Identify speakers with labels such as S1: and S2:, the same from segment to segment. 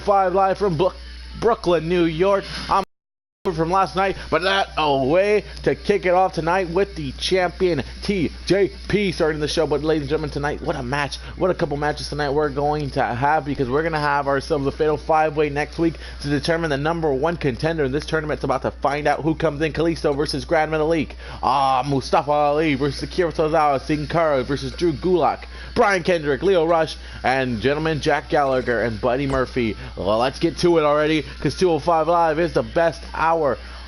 S1: 205 live from Brooklyn, New York. I'm from last night, but that away to kick it off tonight with the champion TJP starting the show. But ladies and gentlemen, tonight, what a match, what a couple matches tonight we're going to have, because we're going to have ourselves a fatal 5-way next week to determine the #1 contender in this tournament. It's about to find out who comes in. Kalisto versus Grand Metalik, Mustafa Ali versus Akira Tozawa, Sin Cara versus Drew Gulak, Brian Kendrick, Leo Rush, and gentlemen Jack Gallagher and Buddy Murphy. Well, let's get to it already, because 205 Live is the best hour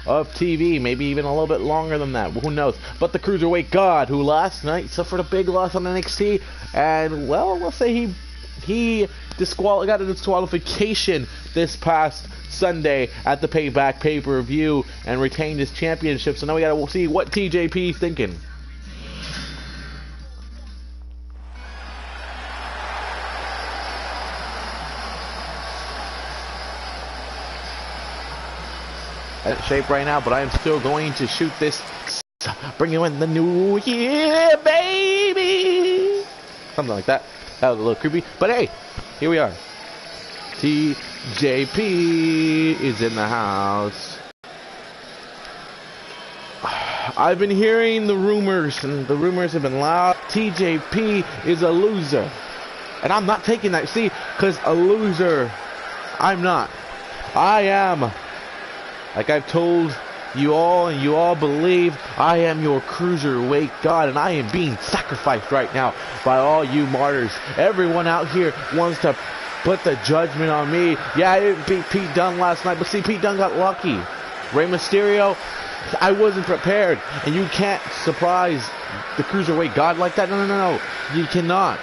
S1: of TV, maybe even a little bit longer than that, who knows. But the Cruiserweight God, who last night suffered a big loss on NXT, and well, we'll say he got a disqualification this past Sunday at the Payback pay-per-view and retained his championship. So now we gotta see what TJP's thinking. At shape right now, but I am still going to shoot this. Bring you in the new year, baby. Something like that. That was a little creepy, but hey, here we are. TJP is in the house. I've been hearing the rumors, and the rumors have been loud. TJP is a loser, and I'm not taking that. See, because a loser, I'm not. I am. Like I've told you all, and you all believe, I am your Cruiserweight God, and I am being sacrificed right now by all you martyrs. Everyone out here wants to put the judgment on me. Yeah, I didn't beat Pete Dunne last night, but see, Pete Dunne got lucky. Rey Mysterio, I wasn't prepared, and you can't surprise the Cruiserweight God like that. No. You cannot.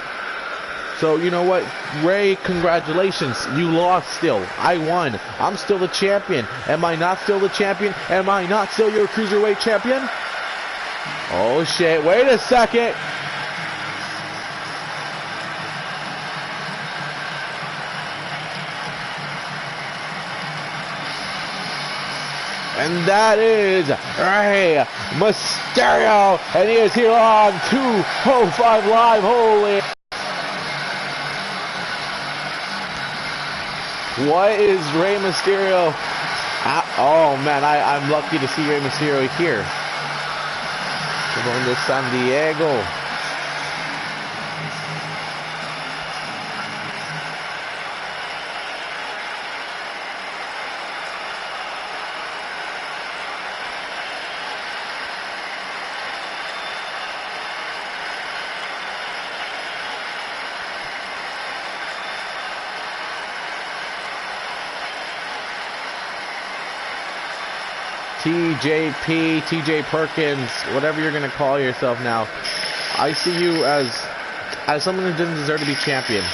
S1: So, you know what, Ray, congratulations. You lost still. I won. I'm still the champion. Am I not still the champion? Am I not still your Cruiserweight champion? Oh, shit. Wait a second. And that is Rey Mysterio. And he is here on 205 Live. Holy... What is Rey Mysterio? Oh man, I'm lucky to see Rey Mysterio here. We're going to San Diego. TJP, TJ Perkins, whatever you're going to call yourself now. I see you as someone who doesn't deserve to be champion.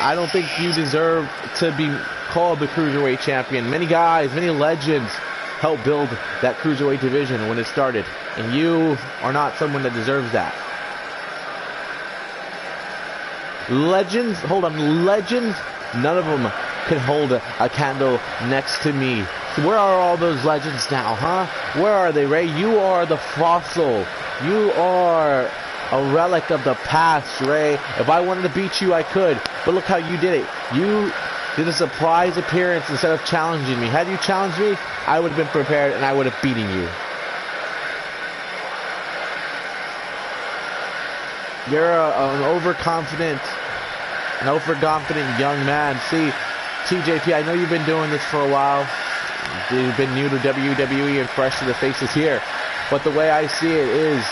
S1: I don't think you deserve to be called the Cruiserweight champion. Many guys, many legends helped build that Cruiserweight division when it started. And you are not someone that deserves that. Legends, hold on, legends, none of them can hold a candle next to me. So where are all those legends now, huh? Where are they, Ray? You are the fossil. You are a relic of the past, Ray. If I wanted to beat you, I could. But look how you did it. You did a surprise appearance instead of challenging me. Had you challenged me, I would have been prepared and I would have beaten you. You're an overconfident young man. See, TJP, I know you've been doing this for a while. You've been new to WWE and fresh to the faces here. But the way I see it is,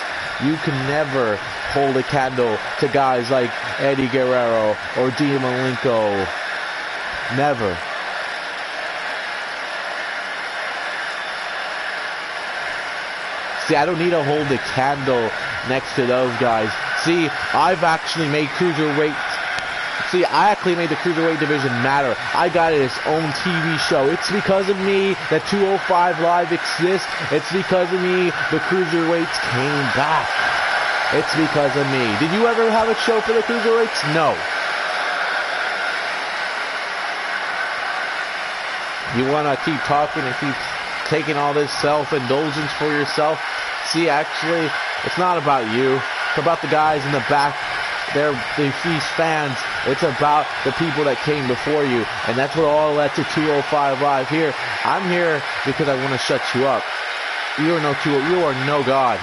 S1: you can never hold a candle to guys like Eddie Guerrero or Dean Malenko. Never. See, I don't need to hold a candle next to those guys. See, I've actually made I actually made the Cruiserweight division matter. I got it its own TV show. It's because of me that 205 Live exists. It's because of me the Cruiserweights came back. It's because of me. Did you ever have a show for the Cruiserweights? No. You want to keep talking and keep taking all this self-indulgence for yourself? See, actually, it's not about you. It's about the guys in the back these fans. It's about the people that came before you, and that's what all led to 205 Live here. I'm here because I want to shut you up. You are no god.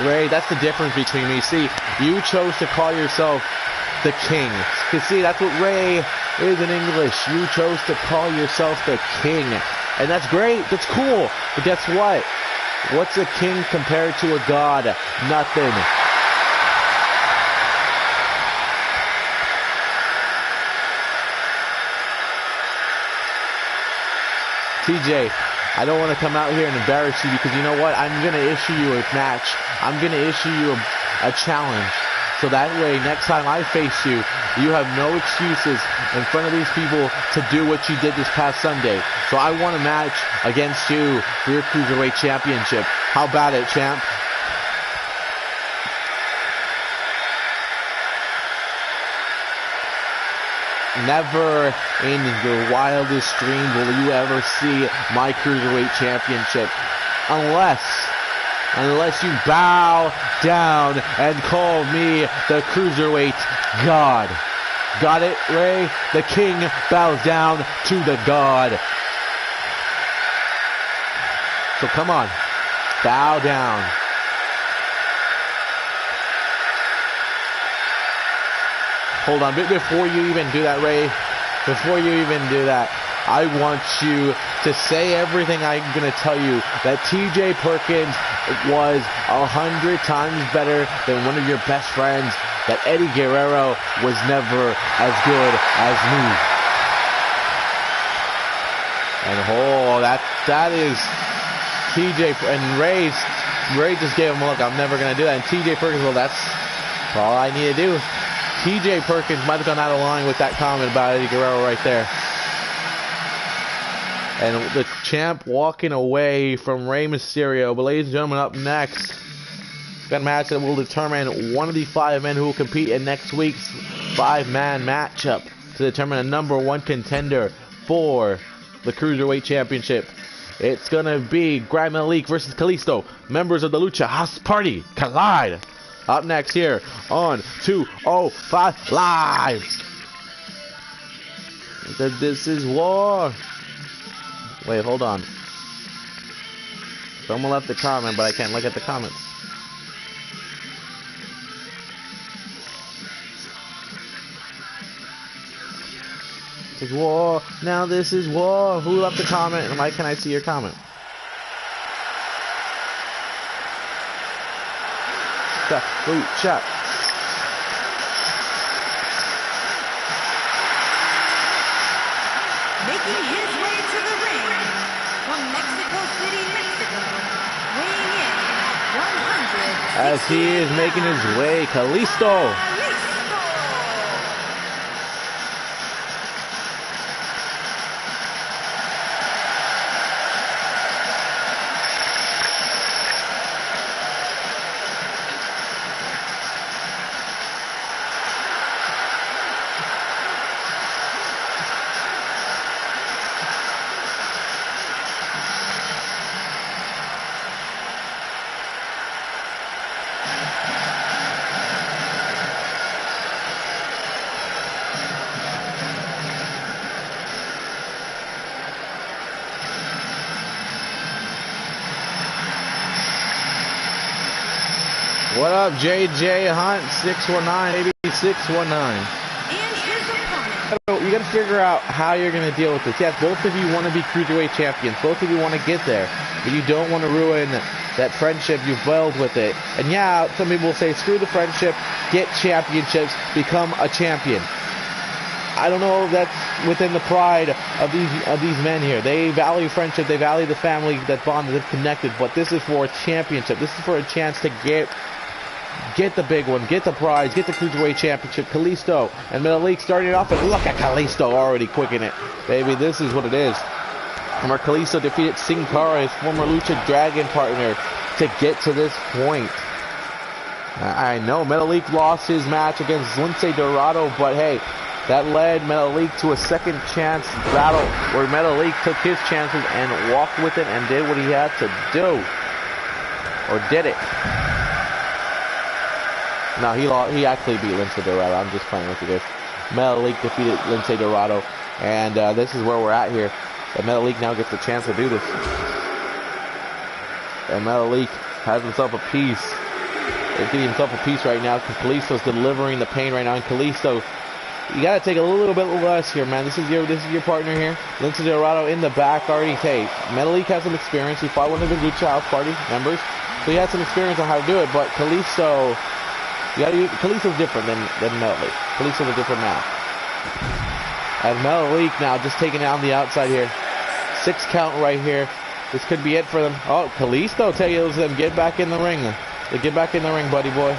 S1: Ray, that's the difference between me. See, you chose to call yourself the king. You see, that's what Ray is in English. You chose to call yourself the king. And that's great. That's cool. But guess what? What's a king compared to a god? Nothing. TJ, I don't want to come out here and embarrass you because you know what? I'm going to issue you a match. I'm going to issue you a challenge. So that way, next time I face you, you have no excuses in front of these people to do what you did this past Sunday. So I want a match against you for your Cruiserweight Championship. How about it, champ? Never in the wildest dreams will you ever see my Cruiserweight Championship. Unless you bow down and call me the Cruiserweight God. Got it, Ray? The king bows down to the God. So come on. Bow down. Hold on, before you even do that, Ray, before you even do that, I want you to say everything I'm going to tell you, that TJ Perkins was 100 times better than one of your best friends, that Eddie Guerrero was never as good as me. And that is TJ, and Ray just gave him a look, I'm never going to do that. And TJ Perkins, well, that's all I need to do. TJ Perkins might have gone out of line with that comment about Eddie Guerrero right there. And the champ walking away from Rey Mysterio. But ladies and gentlemen, up next, got a match that will determine one of the 5 men who will compete in next week's 5-man matchup to determine a number 1 contender for the Cruiserweight Championship. It's going to be Grand Metalik versus Kalisto. Members of the Lucha House Party collide. Up next here on 205 Live. This is war. Wait, hold on. Someone left a comment, but I can't look at the comments. This is war. Now this is war. Who left a comment, and why can't I see your comment? Lucha.
S2: Making his way to the ring from Mexico City, Mexico, weighing in at 100.
S1: As he is making his way, Kalisto. What up, JJ Hunt 619, 8619.
S2: And his opponent.
S1: You got to figure out how you're going to deal with this. Yes, both of you want to be Cruiserweight champions. Both of you want to get there. But you don't want to ruin that friendship you've built with it. And yeah, some people will say, screw the friendship, get championships, become a champion. I don't know if that's within the pride of these men here. They value friendship. They value the family that bonded, that connected. But this is for a championship. This is for a chance to get the big one, get the prize, get the Cruiserweight Championship. Kalisto and Metalik starting it off, and look at Kalisto already quicking it. Baby, this is what it is. And where Kalisto defeated Sin Cara, his former Lucha Dragon partner, to get to this point. I know Metalik lost his match against Lince Dorado, but hey, that led Metalik to a second chance battle where Metalik took his chances and walked with it and did what he had to do. Or did it? No, he actually beat Lince Dorado. I'm just playing with you guys. Metalik defeated Lince Dorado. And this is where we're at here. And Metalik now gets the chance to do this. And Metalik has himself a piece. He's getting himself a piece right now because Kalisto's delivering the pain right now. And Kalisto, you gotta take a little bit less here, man. This is your partner here. Lince Dorado in the back already. Hey, Metalik has some experience. He fought one of the Lucha House Party members, so he has some experience on how to do it. But Kalisto, Kalisto's different than Metalik. Kalisto's a different man. And Metalik now just taking it on the outside here. 6 count right here. This could be it for them. Oh, Kalisto tells them, get back in the ring. Get back in the ring, buddy boy.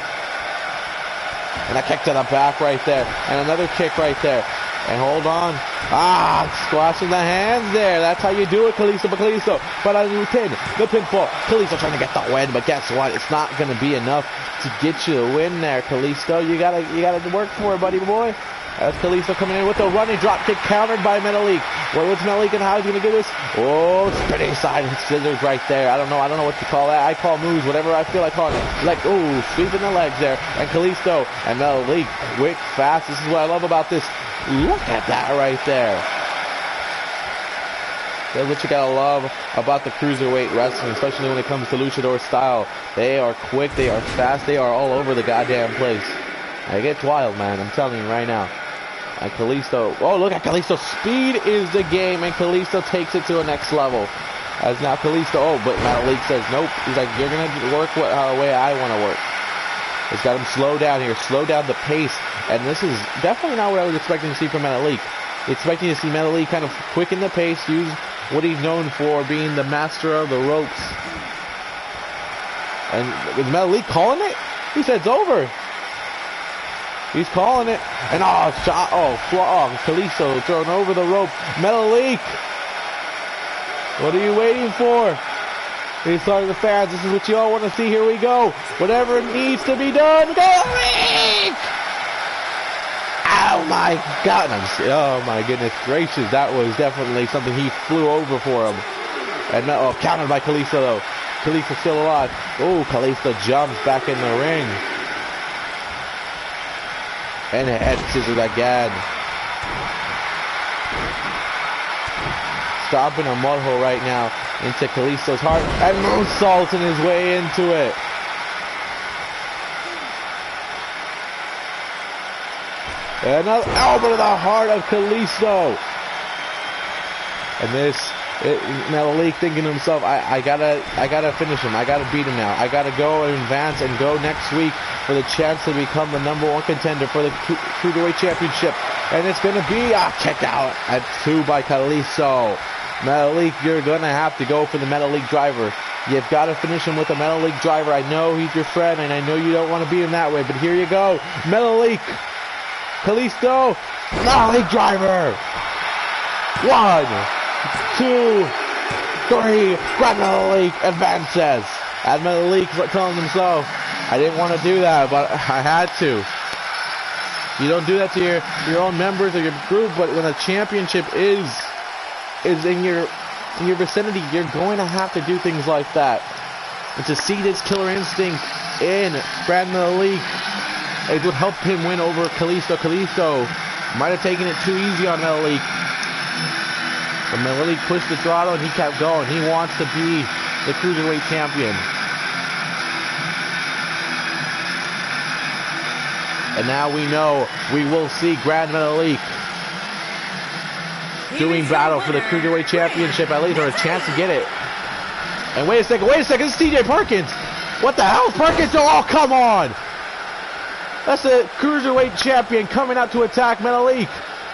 S1: And a kick to the back right there. And another kick right there. And hold on. Squashing the hands there. That's how you do it, Kalisto. But Kalisto, but I do the pinfall. Kalisto trying to get the win, but guess what? It's not going to be enough to get you the win there, Kalisto. You gotta work for it, buddy boy. That's Kalisto coming in with a running drop kick countered by Metalik. What's Metalik and how he's gonna do this? Oh, spinning side scissors right there. I don't know what to call that. I call moves, whatever I feel like calling it. Like, ooh, sweeping the legs there. And Kalisto and Metalik, quick, fast. This is what I love about this. Look at that right there. That's what you gotta love about the cruiserweight wrestling, especially when it comes to luchador style. They are quick, they are fast, they are all over the goddamn place. It gets wild, man. I'm telling you right now. And Kalisto, oh, look at Kalisto. Speed is the game, and Kalisto takes it to a next level. As now Kalisto, oh, but Metalik says, nope. He's like, you're going to work the way I want to work. He's got him slow down here, slow down the pace. And this is definitely not what I was expecting to see from Metalik. Expecting to see Metalik kind of quicken the pace, use what he's known for, being the master of the ropes. And is Metalik calling it? He said it's over. He's calling it. And Kalisto thrown over the rope. Metalik. What are you waiting for? He's talking to the fans. This is what you all want to see. Here we go. Whatever needs to be done. Metalik! Oh my God. Oh my goodness gracious. That was definitely something he flew over for him. And countered by Kalisto though. Kalisto still alive. Oh, Kalisto jumps back in the ring. And a head scissors again. Stomping a mud hole right now into Kalisto's heart. And moonsaulting his way into it. Another elbow to the heart of Kalisto. And Metalik thinking to himself, I gotta finish him. I gotta beat him now. I gotta go and advance and go next week for the chance to become the #1 contender for the Cruiserweight Championship. And it's gonna be a kick out at 2 by Kalisto. Metalik, you're gonna have to go for the Metalik driver. You've got to finish him with a Metalik driver. I know he's your friend, and I know you don't want to beat him that way, but here you go. Metalik, Kalisto, Metalik driver. 1, 2, 3, grab Metalik, advances. And Metalik telling himself, I didn't want to do that, but I had to. You don't do that to your own members or your group, but when a championship is in your vicinity, you're going to have to do things like that. And to see this killer instinct in Brad Metalik, it would help him win over Kalisto. Kalisto might have taken it too easy on Metalik. But Metalik pushed the throttle and he kept going. He wants to be the Cruiserweight champion. And now we know we will see Grand Metalik doing battle for the Cruiserweight Championship at least, or a chance to get it. And wait a second, this is TJ Perkins. What the hell is Perkins? Oh, come on. That's the Cruiserweight Champion coming out to attack Metalik.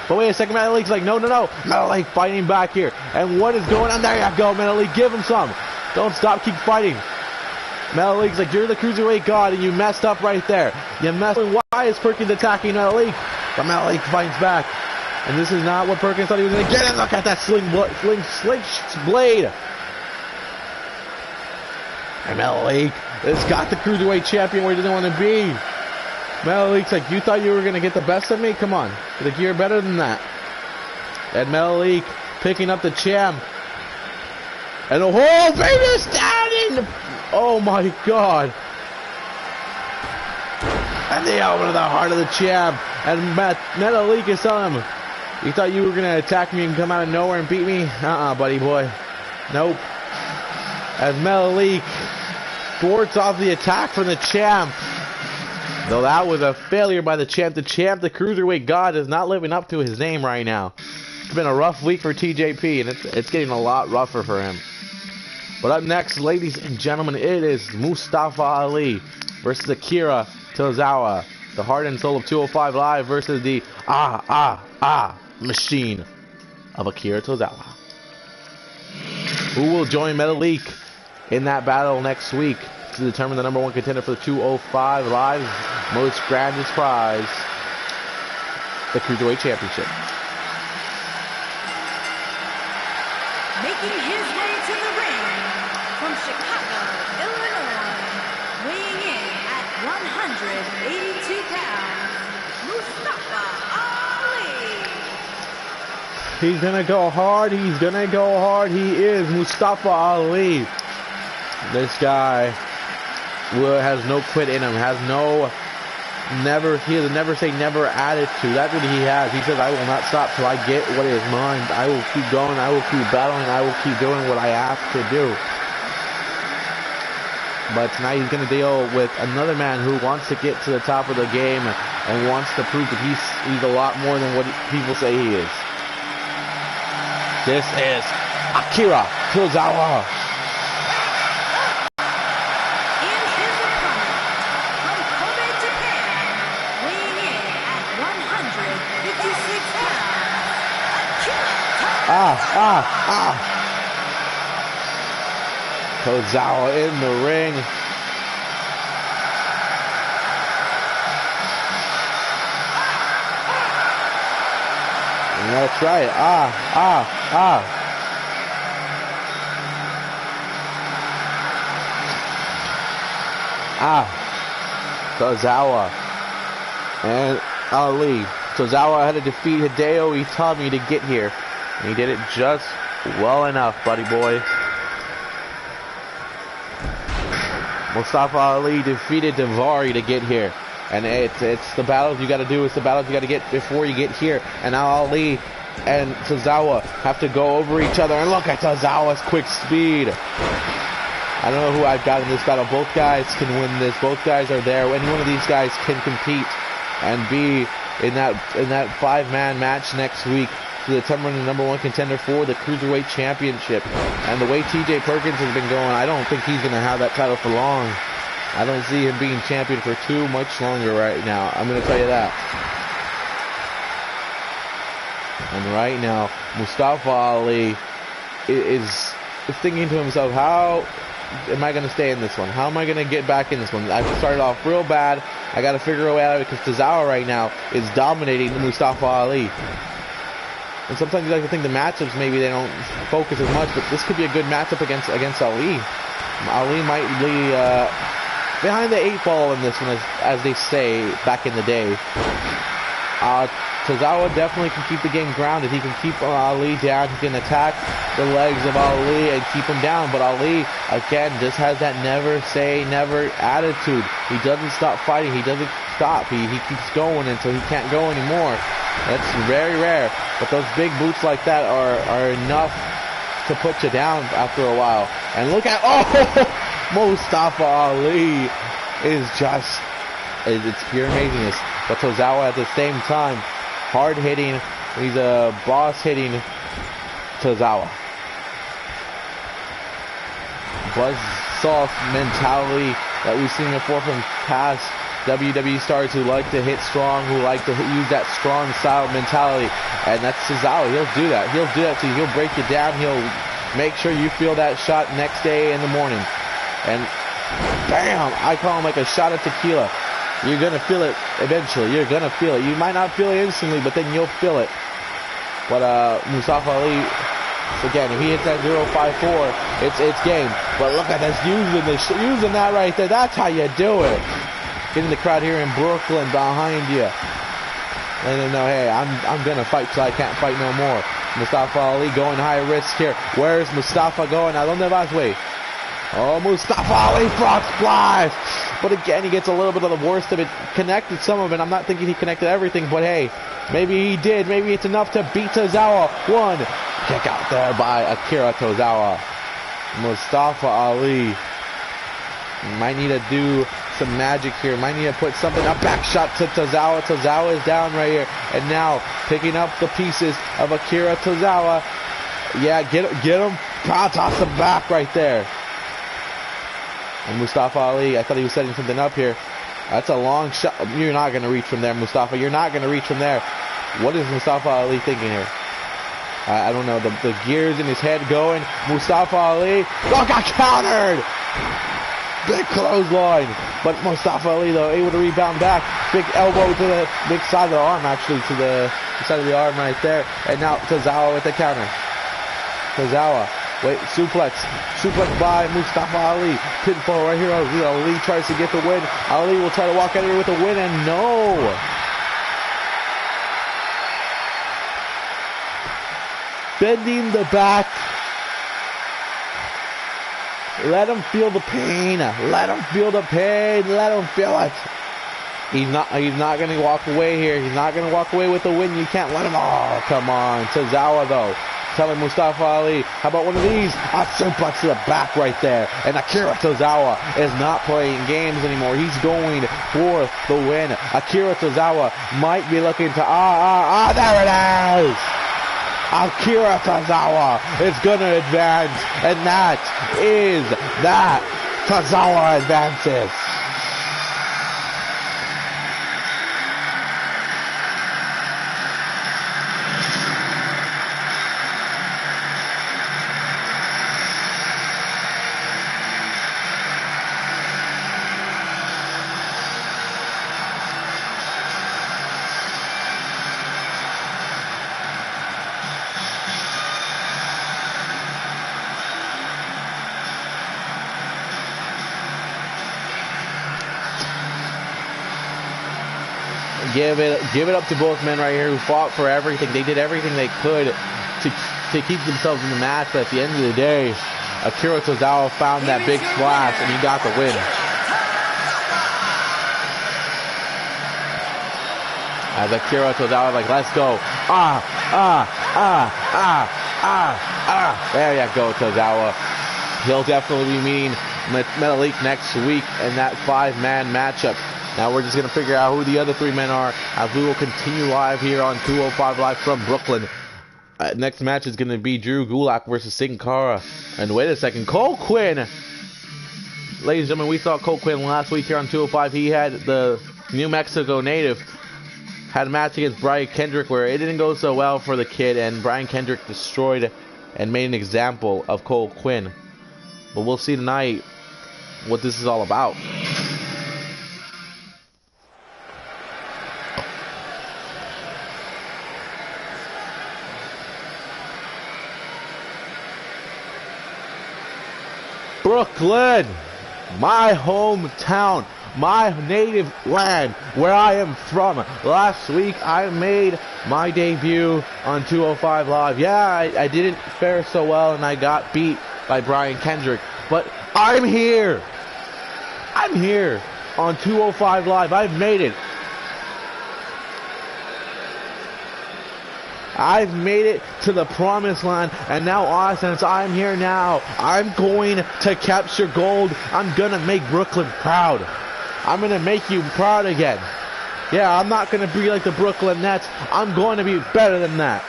S1: But wait a second, Metalik's like, no. Metalik fighting back here. And what is going on? There you go, Metalik, give him some. Don't stop, keep fighting. Metalik's like, you're the Cruiserweight God, and you messed up right there. You messed up. Why is Perkins attacking Metalik? But Metalik fights back. And this is not what Perkins thought he was going to get. And look at that sling blade. And Metalik has got the Cruiserweight Champion where he doesn't want to be. Metalik's like, you thought you were going to get the best of me? Come on. Like, you're better than that. And Metalik picking up the champ. And the whole baby standing. Oh my God. And the elbow to the heart of the champ. And Metalik is telling him, you thought you were going to attack me and come out of nowhere and beat me? Buddy boy. Nope. As Metalik thwarts off the attack from the champ. Though that was a failure by the champ. The cruiserweight god, is not living up to his name right now. It's been a rough week for TJP, and it's getting a lot rougher for him. But up next, ladies and gentlemen, it is Mustafa Ali versus Akira Tozawa. The heart and soul of 205 Live versus the machine of Akira Tozawa. Who will join Metalik in that battle next week to determine the #1 contender for the 205 Live's most grandest prize, the Cruiserweight Championship.
S2: Making his way to the ring from Chicago, Illinois, weighing in at 182 pounds, Mustafa Ali.
S1: He's gonna go hard. He's gonna go hard. He is Mustafa Ali. This guy has no quit in him. He has a never say never attitude. That's what he has. He says, I will not stop till I get what is mine. I will keep going. I will keep battling. I will keep doing what I have to do. But tonight he's going to deal with another man who wants to get to the top of the game and wants to prove that he's a lot more than what people say he is. This is Akira Tozawa. Tozawa in the ring. And that's right. Tozawa and Ali. Tozawa had to defeat Hideo Itami to get here. And he did it just well enough, buddy boy. Mustafa Ali defeated Daivari to get here. And it's the battles you got to do. It's the battles you got to get before you get here. And now Ali and Tozawa have to go over each other. And look at Tozawa's quick speed. I don't know who I've got in this battle. Both guys can win this. Both guys are there. Any one of these guys can compete and be in that 5-man match next week to determine the #1 contender for the Cruiserweight Championship. And the way TJ Perkins has been going, I don't think he's going to have that title for long. I don't see him being champion for too much longer right now. I'm going to tell you that. And right now, Mustafa Ali is thinking to himself, how am I going to stay in this one? How am I going to get back in this one? I've started off real bad. I got to figure a way out of it because Tozawa right now is dominating Mustafa Ali. And sometimes you like to think the matchups, maybe they don't focus as much, but this could be a good matchup against Ali. Ali might be behind the 8 ball in this one, as they say back in the day. Tozawa definitely can keep the game grounded. He can keep Ali down. He can attack the legs of Ali and keep him down. But Ali, again, just has that never say never attitude. He doesn't stop fighting. He doesn't stop. He keeps going until he can't go anymore. That's very rare. But those big boots like that are enough to put you down after a while. And look at, Mustafa Ali is just, it's pure amazingness. But Tozawa at the same time, hard hitting, he's a boss hitting Tozawa. Buzzsaw mentality that we've seen before from past WWE stars who like to hit strong, who like to use that strong style mentality. And that's Tozawa. He'll do that. He'll do that to you. He'll break you down. He'll make sure you feel that shot next day in the morning. And bam! I call him like a shot of tequila. You're going to feel it eventually. You're going to feel it. You might not feel it instantly, but then you'll feel it. But Mustafa Ali, again, if he hits that 054, it's game. But look at this, using that right there. That's how you do it. Getting the crowd here in Brooklyn behind you. Letting them know, hey, I'm going to fight till I can't fight no more. Mustafa Ali going high risk here. Where's Mustafa going? ¿A dónde vas, güey? Oh, Mustafa Ali frog splash. But again, he gets a little bit of the worst of it. Connected some of it. I'm not thinking he connected everything, but hey, maybe he did. Maybe it's enough to beat Tozawa. One kick out there by Akira Tozawa. Mustafa Ali might need to do some magic here. Might need to put something. A back shot to Tozawa. Tozawa is down right here. And now picking up the pieces of Akira Tozawa. Yeah, get him. Toss him back right there. And Mustafa Ali, I thought he was setting something up here. That's a long shot. You're not going to reach from there, Mustafa. You're not going to reach from there. What is Mustafa Ali thinking here? I don't know. The gears in his head going. Mustafa Ali. Oh, got countered! Big clothesline. But Mustafa Ali, though, able to rebound back. Big elbow to the big side of the arm, actually, to the side of the arm right there. And now Tozawa with the counter. Tozawa. Wait, suplex by Mustafa Ali. Pinfall right here. Ali tries to get the win. Ali will try to walk out of here with a win, and no. Bending the back. Let him feel the pain. Let him feel the pain. Let him feel it. He's not going to walk away here. He's not going to walk away with the win. You can't let him. Oh, come on. Tozawa, though. Telling Mustafa Ali, how about one of these? A suplex to the back right there. And Akira Tozawa is not playing games anymore. He's going for the win. Akira Tozawa might be looking to, there it is! Akira Tozawa is going to advance. And that is that. Tozawa advances. Give it up to both men right here who fought for everything. They did everything they could to keep themselves in the match, but at the end of the day, Akira Tozawa found that big splash and he got the win. As Akira Tozawa like, let's go. There you go, Tozawa. He'll definitely be meeting Metalik next week in that 5-man matchup. Now we're just going to figure out who the other 3 men are as we will continue live here on 205 Live from Brooklyn. Next match is going to be Drew Gulak versus Sin Cara. And wait a second, Cole Quinn. Ladies and gentlemen, we saw Cole Quinn last week here on 205. He had the New Mexico native. Had a match against Brian Kendrick where it didn't go so well for the kid. And Brian Kendrick destroyed and made an example of Cole Quinn. But we'll see tonight what this is all about. Brooklyn, my hometown, my native land, where I am from. Last week, I made my debut on 205 Live. Yeah, I didn't fare so well, and I got beat by Brian Kendrick. But I'm here. I'm here on 205 Live. I've made it. I've made it to the promised land, and now, since I'm here now, I'm going to capture gold. I'm going to make Brooklyn proud. I'm going to make you proud again. Yeah, I'm not going to be like the Brooklyn Nets. I'm going to be better than that.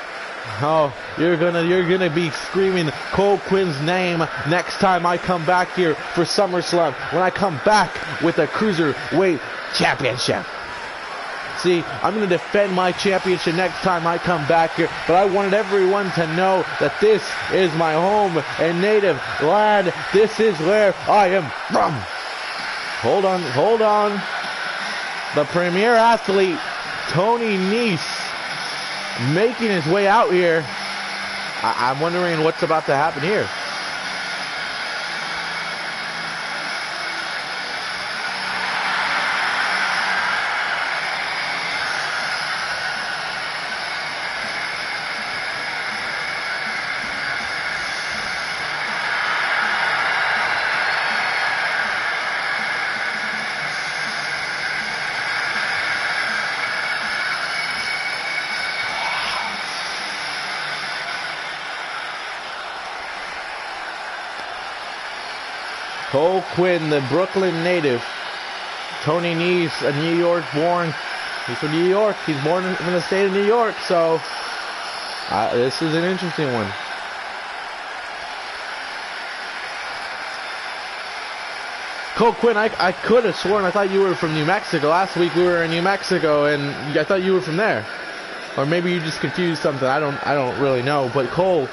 S1: Oh, you're gonna be screaming Cole Quinn's name next time I come back here for SummerSlam, when I come back with a Cruiserweight Championship. See, I'm going to defend my championship next time I come back here, but I wanted everyone to know that this is my home and native land. This is where I am from. Hold on. The premier athlete, Tony Nese, making his way out here. I'm wondering what's about to happen here. Cole Quinn, the Brooklyn native. Tony Nese, a New York born. He's from New York. He's born in the state of New York. So this is an interesting one. Cole Quinn, I could have sworn I thought you were from New Mexico. Last week we were in New Mexico, and I thought you were from there. Or maybe you just confused something. I don't really know. But Cole,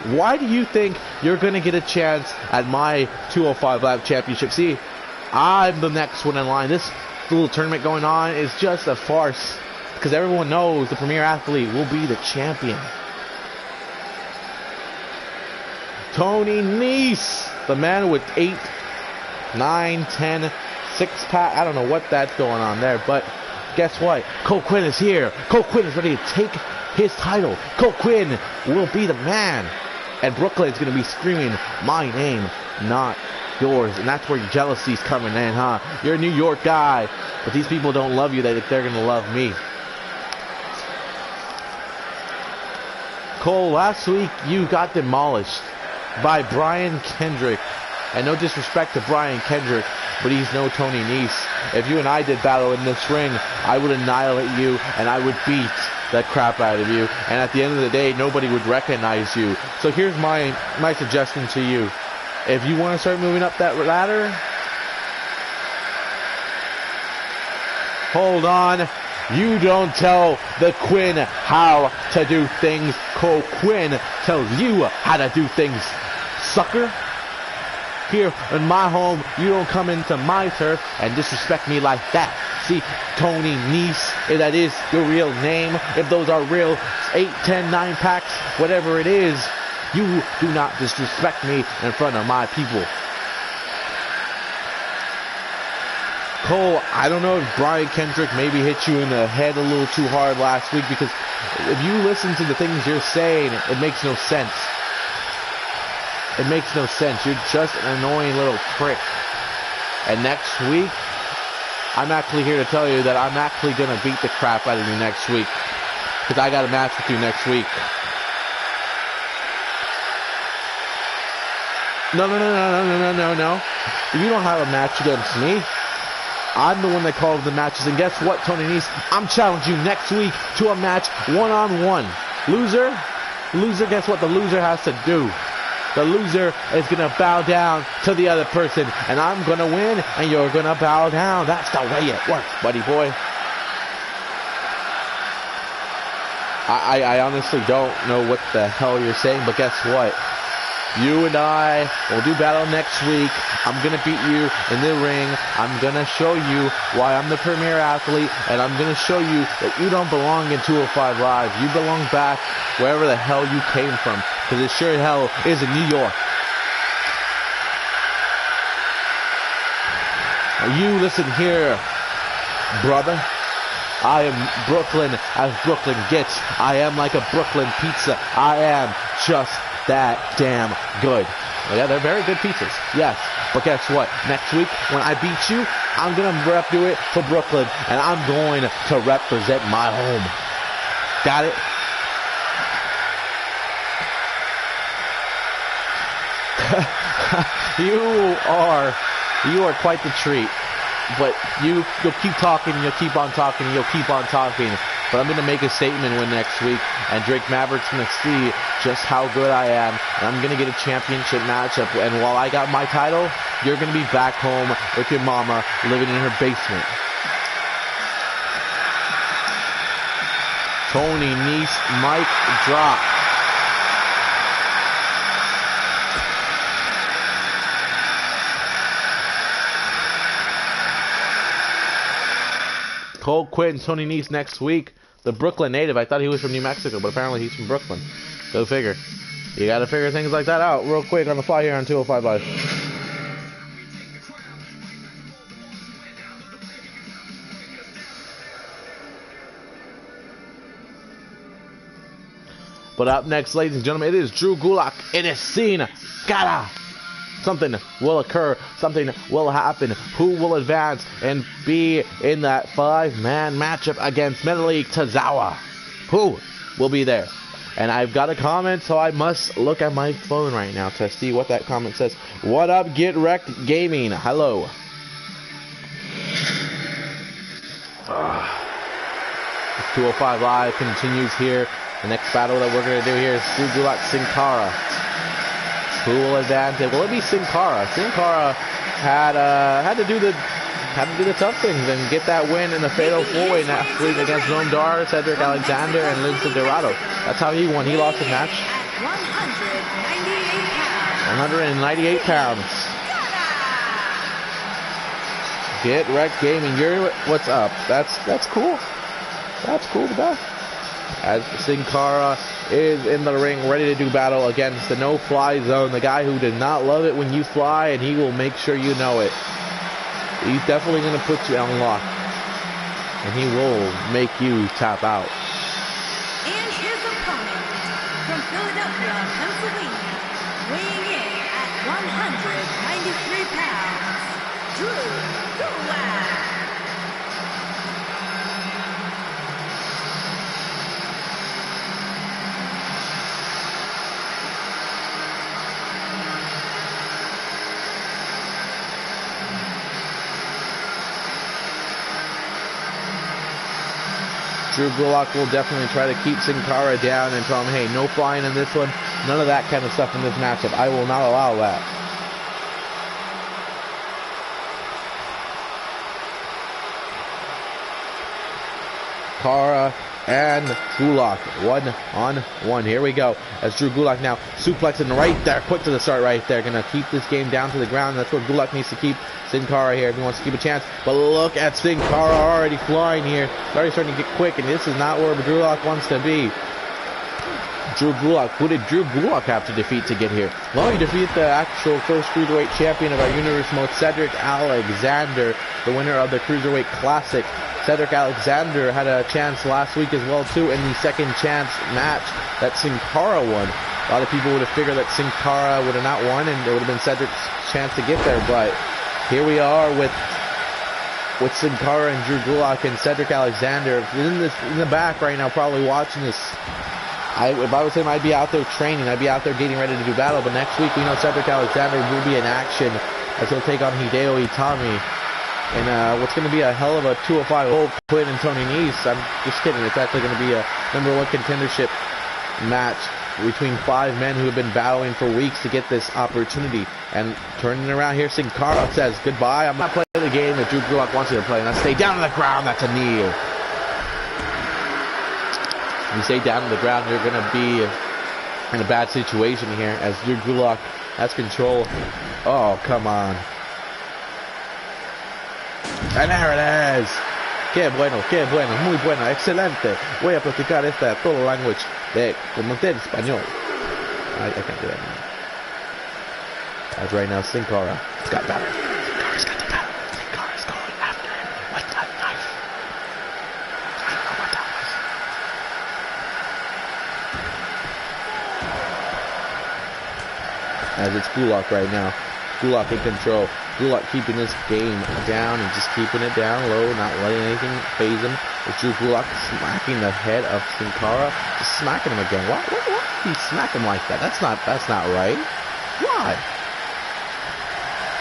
S1: why do you think you're going to get a chance at my 205 Live Championship? See, I'm the next one in line. This little tournament going on is just a farce, because everyone knows the premier athlete will be the champion. Tony Nese, the man with 8, 9, 10, 6-pack. I don't know what that's going on there, but guess what? Cole Quinn is here. Cole Quinn is ready to take his title. Cole Quinn will be the man. And Brooklyn is going to be screaming, my name, not yours. And that's where your jealousy's coming in, huh? You're a New York guy, but these people don't love you. They're going to love me. Cole, last week you got demolished by Brian Kendrick. And no disrespect to Brian Kendrick, but he's no Tony Nese. If you and I did battle in this ring, I would annihilate you and I would beat the crap out of you. And at the end of the day, nobody would recognize you. So here's my suggestion to you. If you want to start moving up that ladder, hold on. You don't tell the Quinn how to do things. Cole Quinn tells you how to do things, sucker. Here in my home, you don't come into my turf and disrespect me like that. See, Tony Nese, if that is your real name, if those are real 8, 10, 9 packs, whatever it is, you do not disrespect me in front of my people. Cole, I don't know if Brian Kendrick maybe hit you in the head a little too hard last week, because if you listen to the things you're saying, it makes no sense. It makes no sense. You're just an annoying little prick. And next week, I'm actually here to tell you that I'm actually going to beat the crap out of you next week. Because I got a match with you next week. No. You don't have a match against me. I'm the one that calls the matches. And guess what, Tony Nese? I'm challenging you next week to a match one-on-one. Loser, guess what the loser has to do? The loser is going to bow down to the other person, and I'm going to win, and you're going to bow down. That's the way it works, buddy boy. I honestly don't know what the hell you're saying, but guess what? You and I will do battle next week. I'm going to beat you in the ring. I'm going to show you why I'm the premier athlete, and I'm going to show you that you don't belong in 205 Live. You belong back wherever the hell you came from, because it sure hell is in New York. Now you listen here, brother. I am Brooklyn as Brooklyn gets. I am like a Brooklyn pizza. I am just that damn good. Well, yeah, they're very good pizzas. Yes. But guess what? Next week, when I beat you, I'm going to do it for Brooklyn, and I'm going to represent my home. Got it? You are quite the treat. But you'll keep talking, you'll keep on talking, you'll keep on talking. But I'm going to make a statement when next week, and Drake Maverick's going to see just how good I am, and I'm going to get a championship matchup. And while I got my title, you're going to be back home with your mama, living in her basement. Tony Nese, mic drop. Cole Quinn, Tony Nese next week. The Brooklyn native. I thought he was from New Mexico, but apparently he's from Brooklyn. Go figure. You gotta figure things like that out real quick on the fly here on 205 Live. But up next, ladies and gentlemen, it is Drew Gulak. It is Cena. Gotta. Something will occur. Something will happen. Who will advance and be in that 5-man matchup against Metallic Tozawa? Who will be there? And I've got a comment, so I must look at my phone right now to see what that comment says. What up, Get Wrecked Gaming? Hello. 205 Live continues here. The next battle that we're going to do here is Drew Gulak Sin Cara. Who will advance it? Will it be Sin Cara? Sin Cara had to do the tough things and get that win in the fatal 4-way last week against Noam Dar, Cedric Alexander, and Lindsay Dorado. That's how he won. He lost his match. 198 pounds. Get Wrecked Gaming. You're what's up? That's cool. That's cool to go. As Sin Cara is in the ring, ready to do battle against the no-fly zone, the guy who does not love it when you fly, and he will make sure you know it. He's definitely going to put you on lock, and he will make you tap out.
S2: And his opponent, from Philadelphia, Pennsylvania, weighing in at 193 pounds, Drew Gulak.
S1: Drew Gulak will definitely try to keep Sin Cara down and tell him, hey, no flying in this one. None of that kind of stuff in this matchup. I will not allow that. Cara and Gulak, 1-on-1. Here we go. As Drew Gulak now suplexing right there. Quick to the start right there. Going to keep this game down to the ground. That's what Gulak needs to keep Sin Cara here if he wants to keep a chance. But look at Sin Cara already flying here. It's already starting to get quick, and this is not where Drew Gulak wants to be. Drew Gulak. Who did Drew Gulak have to defeat to get here? Well, he defeated the actual first Cruiserweight champion of our Universe mode, Cedric Alexander, the winner of the Cruiserweight Classic. Cedric Alexander had a chance last week as well, too, in the second chance match that Sin Cara won. A lot of people would have figured that Sin Cara would have not won, and it would have been Cedric's chance to get there, but here we are with Sin Cara and Drew Gulak and Cedric Alexander in the back right now, probably watching this. If I was him, I'd be out there training. I'd be out there getting ready to do battle. But next week, we know Cedric Alexander will be in action as he'll take on Hideo Itami. And what's going to be a hell of a 205 Hulk Quinn and Tony Nese. I'm just kidding. It's actually going to be a #1 contendership match between 5 men who have been battling for weeks to get this opportunity. And turning around here, Sin Cara says, goodbye, I'm not playing the game that Drew Gulak wants you to play. Now stay down on the ground, that's a knee. When you stay down on the ground, you're going to be in a bad situation here as Drew Gulak has control. Oh, come on. And there it is. Qué bueno, muy bueno, excelente. Voy a practicar esta todo language de comentar español. I can't do that now. As right now, Sin Cara has got battle. Sin Cara's got the battle. Sin Cara's going after him with that knife. I don't know what that was. As it's Gulak right now. Gulak in control. Gulak keeping this game down and just keeping it down low, not letting anything phase him. It's Drew Gulak smacking the head of Sin Cara, just smacking him again. Why did he smack him like that? That's not right. Why?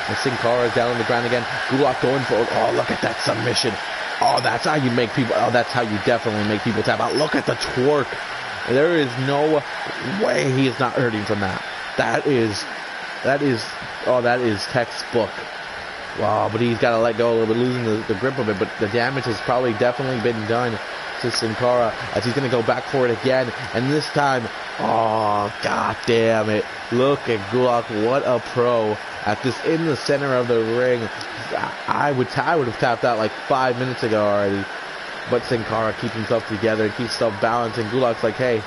S1: And Sin Cara is down on the ground again. Gulak going for it. Oh, look at that submission. Oh, that's how you make people. Oh, that's how you definitely make people tap out. Look at the twerk. There is no way he is not hurting from that. That is textbook. Wow, but he's got to let go a little bit, losing the grip of it. But the damage has probably definitely been done to Sin Cara as he's going to go back for it again. And this time, oh, god damn it. Look at Gulak, what a pro. At this, in the center of the ring. I would have tapped out like 5 minutes ago already. But Sin Cara keeps himself together, keeps himself balanced. And Gulak's like, hey,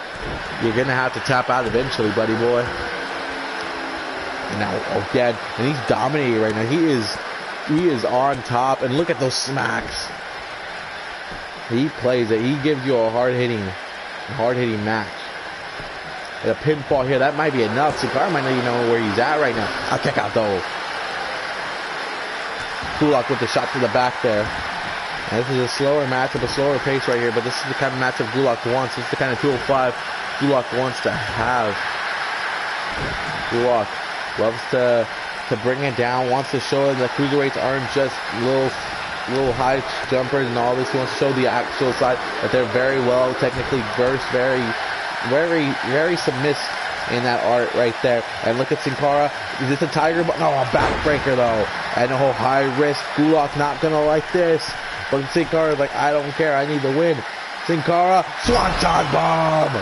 S1: you're going to have to tap out eventually, buddy boy. And now, again, and he's dominating right now. He is on top, and look at those smacks. He plays it. He gives you a hard-hitting match. And a pinfall here, that might be enough. Sin Cara might not even know where he's at right now. I'll check out though. Gulak with the shot to the back there. And this is a slower matchup, a slower pace right here, but this is the kind of matchup Gulak wants. This is the kind of 205 Gulak wants to have. Gulak loves to bring it down, wants to show that the cruiserweights aren't just little high jumpers and all this. He wants to show the actual side that they're very well technically versed, very submissive in that art right there. And look at Sin Cara. Is this a tiger? No, a backbreaker though. And a whole high risk. Gulak not gonna like this. But Sin Cara is like, I don't care, I need the win. Sin Cara, Swanton Bomb!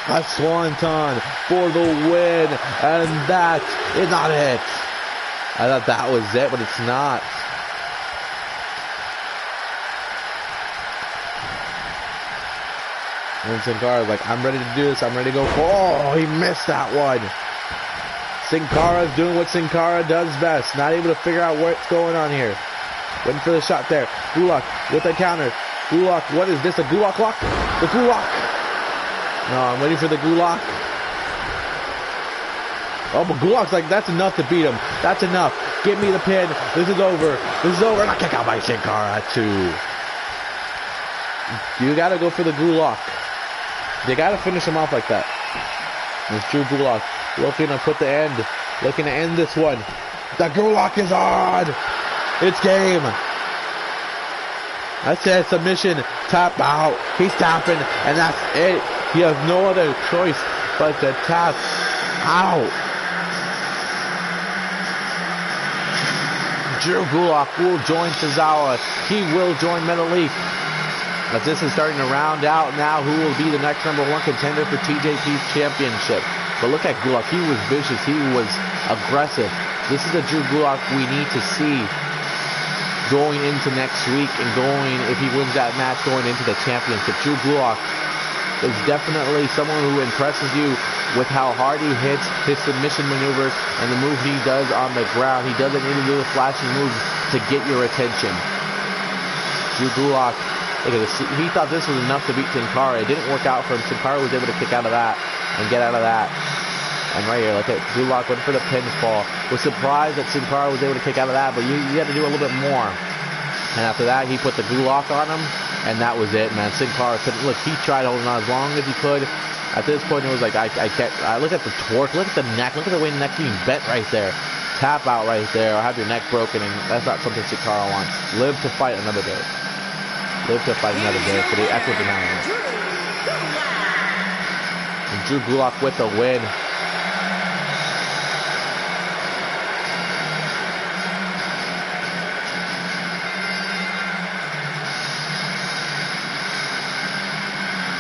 S1: A Swanton for the win. And that is not it. I thought that was it, but it's not. And Sin Cara is like, I'm ready to do this. I'm ready to go for. Oh, he missed that one. Sin Cara is doing what Sin Cara does best. Not able to figure out what's going on here. Waiting for the shot there. Gulak with a counter. Gulak, what is this? A Gulak lock? The Gulak. No, I'm waiting for the Gulak. Oh, but Gulak's like, that's enough to beat him. That's enough. Give me the pin. This is over. This is over. And I kick out by Sin Cara too. You gotta go for the Gulak. They gotta finish him off like that. It's Drew Gulak looking to put the end. Looking to end this one. The Gulak is on. It's game. That's it. Submission. Tap out. He's tapping. And that's it. He has no other choice but to tap out. Drew Gulak will join Tozawa. He will join Metalik. As this is starting to round out now who will be the next #1 contender for TJP's championship. But look at Gulak. He was vicious. He was aggressive. This is the Drew Gulak we need to see going into next week and going, if he wins that match, going into the championship. Drew Gulak is definitely someone who impresses you with how hard he hits, his submission maneuvers, and the moves he does on the ground. He doesn't need to do the flashy moves to get your attention. Drew Gulak, look at this. He thought this was enough to beat Sin Cara. It didn't work out for him. Sin Cara was able to kick out of that and get out of that. And right here, look at Gulak went for the pinfall. Was surprised that Sin Cara was able to kick out of that, but you had to do a little bit more. And after that, he put the Gulak on him, and that was it, man. Sin Cara couldn't. Look, he tried holding on as long as he could. At this point, it was like, I can't. Look at the torque. Look at the neck. Look at the way the neck's being bent right there. Tap out right there, or have your neck broken, and that's not something Sin Cara wants. Live to fight another day. Live to fight another day for the equity now. And Drew Gulak with the win.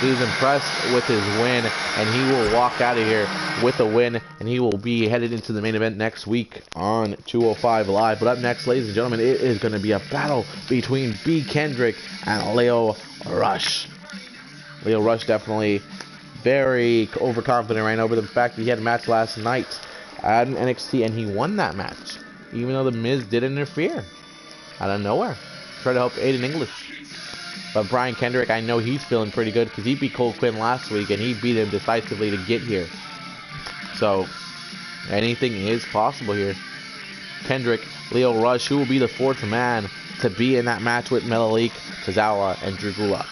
S1: He's impressed with his win, and he will walk out of here with a win, and he will be headed into the main event next week on 205 Live. But up next, ladies and gentlemen, it is going to be a battle between B. Kendrick and Leo Rush. Leo Rush definitely very overconfident right now over the fact that he had a match last night at NXT, and he won that match, even though The Miz did interfere out of nowhere. Try to help Aiden English. But Brian Kendrick, I know he's feeling pretty good because he beat Cole Quinn last week and he beat him decisively to get here. So, anything is possible here. Kendrick, Leo Rush, who will be the fourth man to be in that match with Metalik, Tozawa, and Drew Gulak?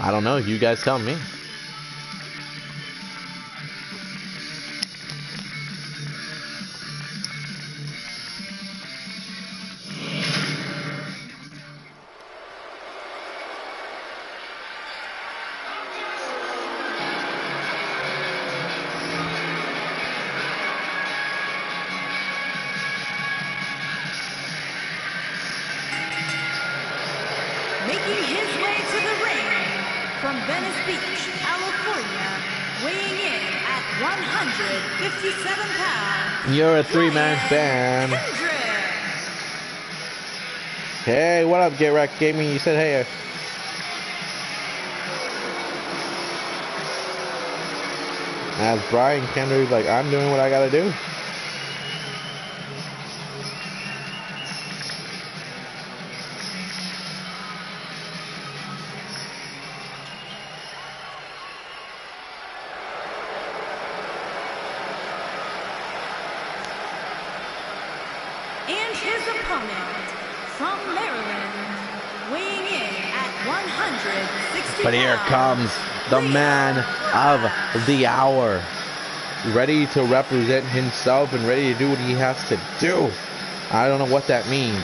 S1: I don't know. You guys tell me.
S2: Making his way to the ring from Venice Beach, California, weighing in at 157 pounds.
S1: You're a three-man band. Hey, what up, Get Wrecked Gaming? You said hey. As Brian Kendrick's like, I'm doing what I gotta do.
S2: And his opponent, From Maryland, weighing in at 160
S1: But here
S2: pounds,
S1: comes the man of the hour, ready to represent himself and ready to do what he has to do. I don't know what that means.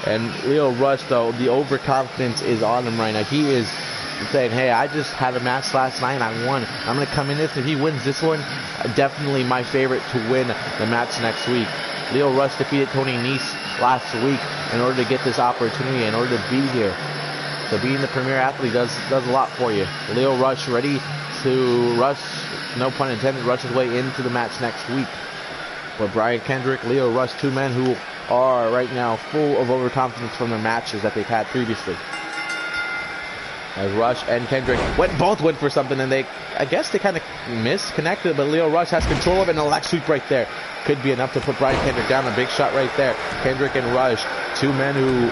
S1: And Lio Rush, though, the overconfidence is on him right now. He is saying, hey, I just had a match last night and I won. I'm going to come in this. If he wins this one, definitely my favorite to win the match next week. Lio Rush defeated Tony Nese last week in order to get this opportunity, in order to be here. So being the premier athlete does a lot for you. Lio Rush ready to rush, no pun intended, rush his way into the match next week. But Brian Kendrick, Lio Rush, two men who are right now full of overconfidence from their matches that they've had previously. As Rush and Kendrick both went for something, and I guess they kind of misconnected, but Lio Rush has control of it, and a leg sweep right there could be enough to put Brian Kendrick down. A big shot right there. Kendrick and Rush, two men who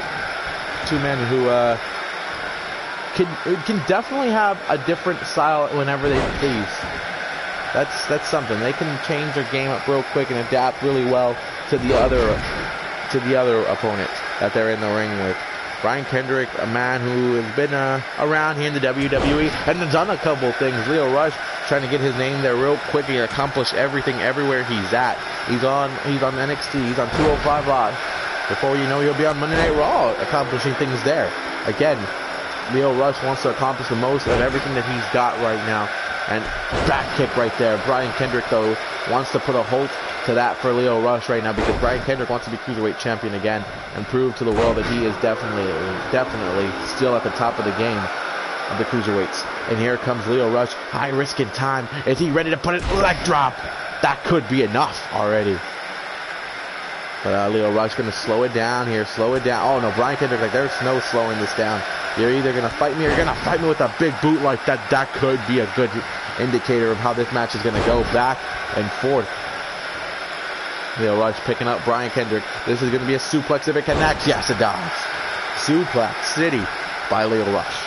S1: can definitely have a different style whenever they please. That's something. They can change their game up real quick and adapt really well to the other opponent that they're in the ring with. Brian Kendrick, a man who has been around here in the WWE and has done a couple things. Lio Rush trying to get his name there real quick and accomplish everything everywhere he's at. He's on NXT, he's on 205 Live. Before you know, he'll be on Monday Night Raw, accomplishing things there. Again, Lio Rush wants to accomplish the most of everything that he's got right now. And back kick right there. Brian Kendrick, though, wants to put a halt to that for Lio Rush right now, because Brian Kendrick wants to be Cruiserweight Champion again and prove to the world that he is definitely still at the top of the game of the Cruiserweights. And here comes Lio Rush. High risk in time. Is he ready to put it? Leg drop. That could be enough already. But Lio Rush going to slow it down here. Slow it down. Oh, no. Brian Kendrick, like, there's no slowing this down. You're either going to fight me or you're going to fight me with a big boot like that. That could be a good indicator of how this match is going to go back and forth. Lio Rush picking up Brian Kendrick. This is going to be a suplex if it connects. Yes, it does. Suplex City by Lio Rush.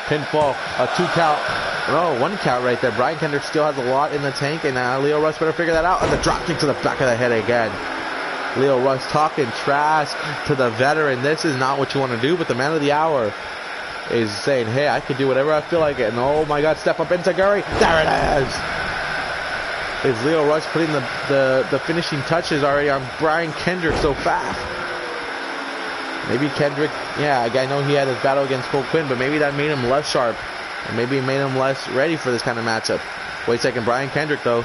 S1: Pinfall, a 2 count. Oh, 1 count right there. Brian Kendrick still has a lot in the tank, and Lio Rush better figure that out. And the drop kick to the back of the head again. Lio Rush talking trash to the veteran. This is not what you want to do, but the man of the hour is saying, hey, I can do whatever I feel like it. And oh my God, step up into Guri. There it is. Is Lio Rush putting the finishing touches already on Brian Kendrick so fast? Maybe Kendrick, yeah, I know he had his battle against Cole Quinn, but maybe that made him less sharp. And maybe it made him less ready for this kind of matchup. Wait a second, Brian Kendrick, though,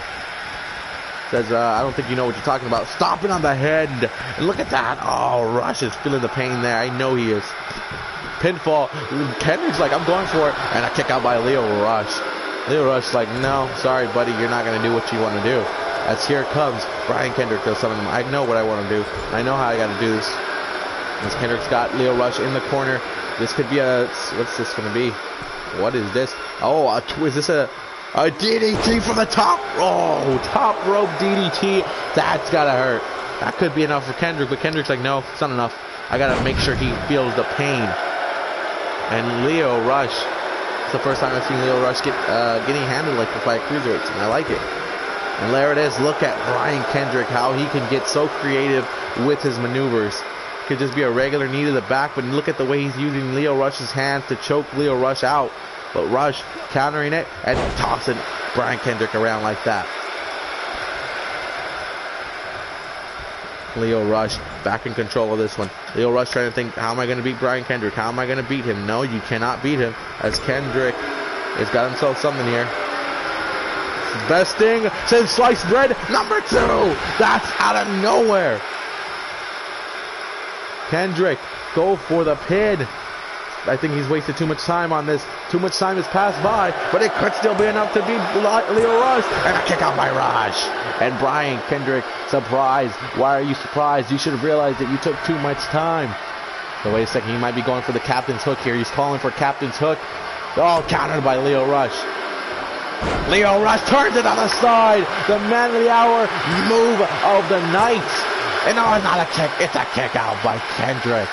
S1: says, I don't think you know what you're talking about. Stomping on the head. And look at that. Oh, Rush is feeling the pain there. I know he is. Pinfall. Kendrick's like, I'm going for it. And a kick out by Lio Rush. Lio Rush's like, no, sorry, buddy. You're not going to do what you want to do. As here comes Brian Kendrick does something. I know what I want to do. I know how I got to do this. As Kendrick's got Lio Rush in the corner. This could be what's this going to be? What is this? Oh, is this a DDT from the top? Oh, top rope DDT. That's got to hurt. That could be enough for Kendrick, but Kendrick's like, no, it's not enough. I got to make sure he feels the pain. And Lio Rush, it's the first time I've seen Lio Rush getting handled like this by cruiserweights, and I like it. And there it is. Look at Brian Kendrick, how he can get so creative with his maneuvers. Could just be a regular knee to the back, but look at the way he's using Lio Rush's hands to choke Lio Rush out. But Rush countering it and tossing Brian Kendrick around like that. Lio Rush back in control of this one. Lio Rush trying to think, how am I going to beat Brian Kendrick? How am I going to beat him? No, you cannot beat him, as Kendrick has got himself something here. Best thing since sliced bread, number 2. That's out of nowhere. Kendrick, go for the pin. I think he's wasted too much time on this. Too much time has passed by, but it could still be enough to beat Lio Rush. And a kick out by Rush. And Brian Kendrick, surprised. Why are you surprised? You should have realized that you took too much time. So wait a second, he might be going for the captain's hook here. He's calling for captain's hook. Oh, countered by Lio Rush. Lio Rush turns it on the side. The man of the hour move of the night. And no, it's not a kick. It's a kick out by Kendrick.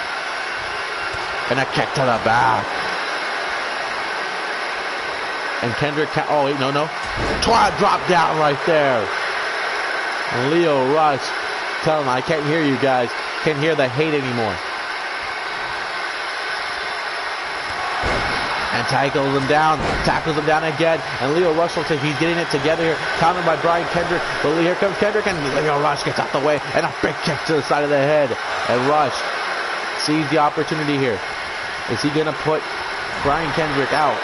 S1: And a kick to the back. And Kendrick, oh wait, no. Drop down right there. And Lio Rush, tell him I can't hear you guys. Can't hear the hate anymore. And tackles him down again. And Lio Rush looks like he's getting it together here. Countered by Brian Kendrick. But here comes Kendrick, and Lio Rush gets out the way. And a big kick to the side of the head. And Rush sees the opportunity here. Is he going to put Brian Kendrick out?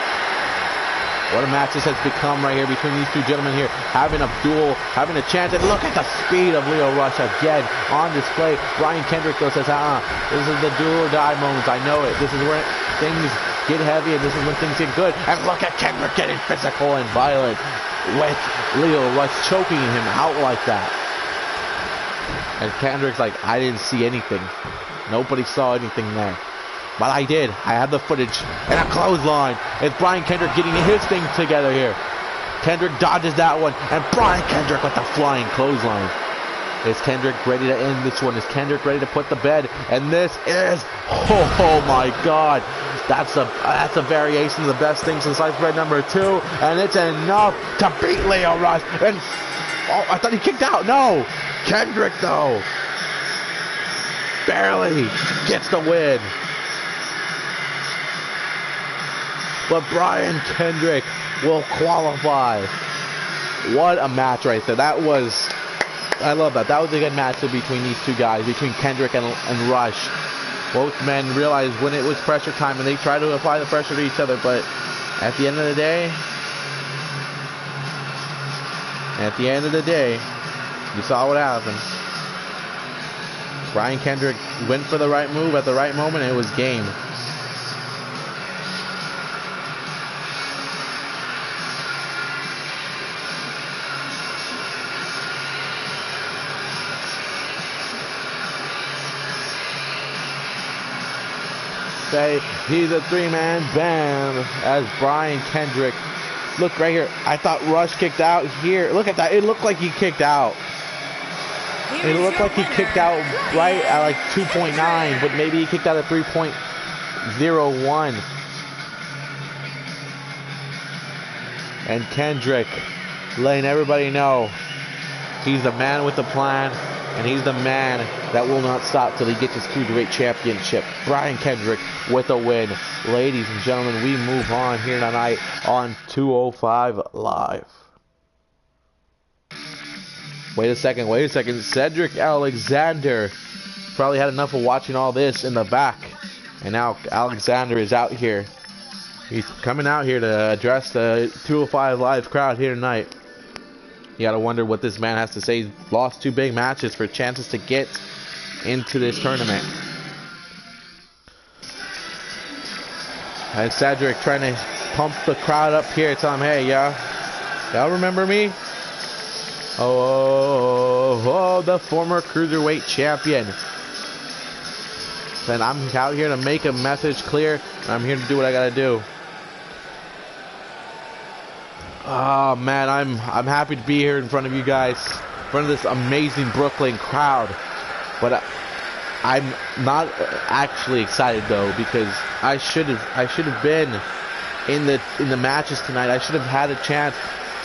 S1: What a match this has become right here between these two gentlemen here. Having a duel, having a chance. And look at the speed of Lio Rush again on display. Brian Kendrick though says, this is the do or die moments. I know it. This is where things get heavy, and this is when things get good. And look at Kendrick getting physical and violent with Lio Rush choking him out like that. And Kendrick's like, I didn't see anything. Nobody saw anything there. But I did. I had the footage. And a clothesline. It's Brian Kendrick getting his thing together here. Kendrick dodges that one. And Brian Kendrick with the flying clothesline. Is Kendrick ready to end this one? Is Kendrick ready to put the bed? And this is, oh my God. That's a variation of the best thing since sliced bread number 2. And it's enough to beat Lio Rush. And, oh, I thought he kicked out. No. Kendrick though. Barely gets the win. But Brian Kendrick will qualify. What a match right there. That was, I love that. That was a good match between these two guys, between Kendrick and Rush. Both men realized when it was pressure time, and they tried to apply the pressure to each other, but at the end of the day, you saw what happened. Brian Kendrick went for the right move at the right moment, and it was game. He's a three-man band as Brian Kendrick. Look right here. I thought Rush kicked out here. Look at that. It looked like he kicked out. It looked like he kicked out right at like 2.9, but maybe he kicked out at 3.01. And Kendrick letting everybody know he's the man with the plan. And he's the man that will not stop till he gets his Cruiserweight Championship. Brian Kendrick with a win. Ladies and gentlemen, we move on here tonight on 205 Live. Wait a second. Cedric Alexander probably had enough of watching all this in the back. And now Alexander is out here. He's coming out here to address the 205 Live crowd here tonight. You gotta wonder what this man has to say. He's lost 2 big matches for chances to get into this tournament. And Cedric trying to pump the crowd up here, tell him, hey, y'all remember me? Oh, the former Cruiserweight champion. And I'm out here to make a message clear. I'm here to do what I gotta do. Oh man, I'm happy to be here in front of you guys, in front of this amazing Brooklyn crowd. But I'm not actually excited though, because I should have been in the matches tonight. I should have had a chance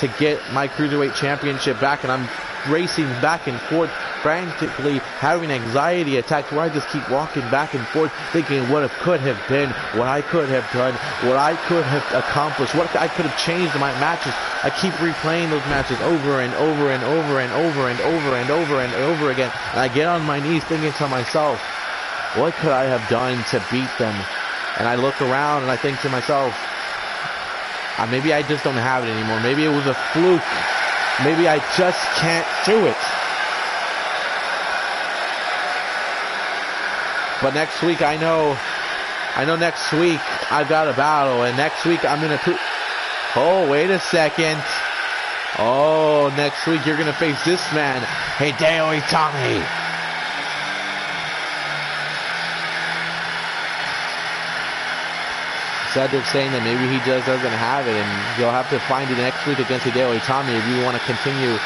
S1: to get my Cruiserweight Championship back, and I'm racing back and forth, frantically having anxiety attacks where I just keep walking back and forth, thinking what it could have been, what I could have done, what I could have accomplished, what I could have changed in my matches. I keep replaying those matches over and over and over and over and over and over and over again, and I get on my knees thinking to myself, what could I have done to beat them? And I look around and I think to myself, maybe I just don't have it anymore. Maybe it was a fluke. Maybe I just can't do it. But next week, I know next week I've got a battle, and next week I'm going to... Oh, wait a second. Oh, next week you're going to face this man, Hideo Itami. Cedric saying that maybe he just doesn't have it, and you'll have to find it next week against Hideo Itami if you want to continue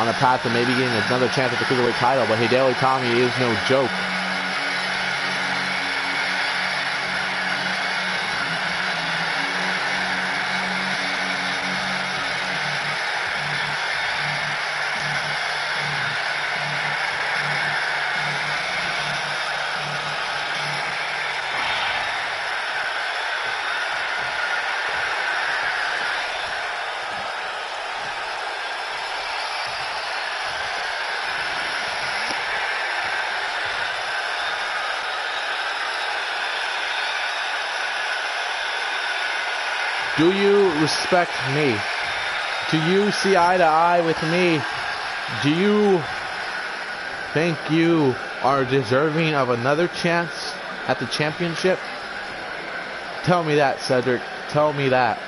S1: on a path to maybe getting another chance at the Cruiserweight title. But Hideo Itami is no joke. Do you respect me? Do you see eye to eye with me? Do you think you are deserving of another chance at the championship? Tell me that, Cedric. Tell me that.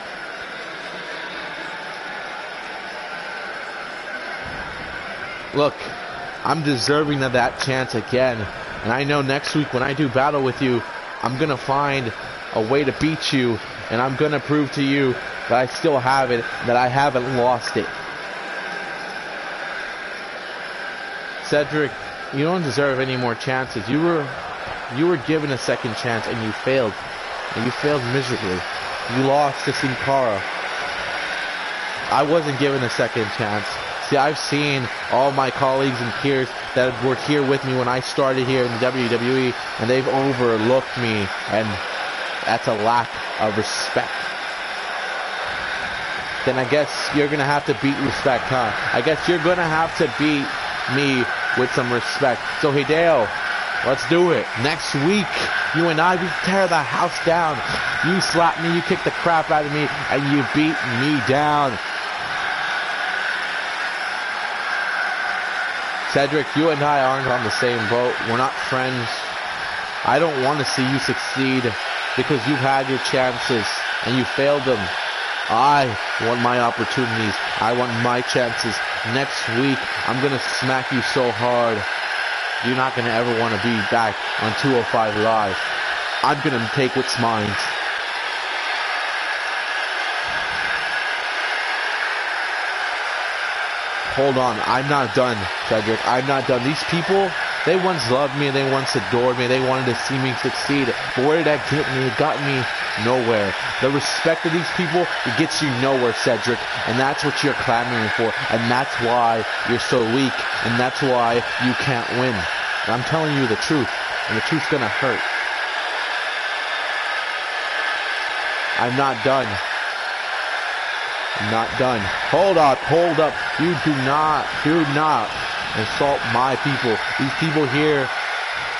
S1: Look, I'm deserving of that chance again. And I know next week when I do battle with you, I'm going to find a way to beat you. And I'm going to prove to you that I still have it, that I haven't lost it. Cedric, you don't deserve any more chances. You were given a second chance and you failed. And you failed miserably. You lost to Sin Cara. I wasn't given a second chance. See, I've seen all my colleagues and peers that were here with me when I started here in the WWE, and they've overlooked me, and that's a lack of respect. Then I guess you're going to have to beat respect, huh? I guess you're going to have to beat me with some respect. So Hideo, let's do it. Next week, you and I, we tear the house down. You slap me, you kick the crap out of me, and you beat me down. Cedric, you and I aren't on the same boat. We're not friends. I don't want to see you succeed because you've had your chances and you failed them. I want my opportunities. I want my chances. Next week, I'm going to smack you so hard, you're not going to ever want to be back on 205 Live. I'm going to take what's mine. Hold on, I'm not done, Cedric. I'm not done. These people, they once loved me, they once adored me, they wanted to see me succeed. But where did that get me? It got me nowhere. The respect of these people, it gets you nowhere, Cedric. And that's what you're clamoring for. And that's why you're so weak. And that's why you can't win. And I'm telling you the truth. And the truth's gonna hurt. I'm not done. I'm not done. Hold up. You do not insult my people. These people here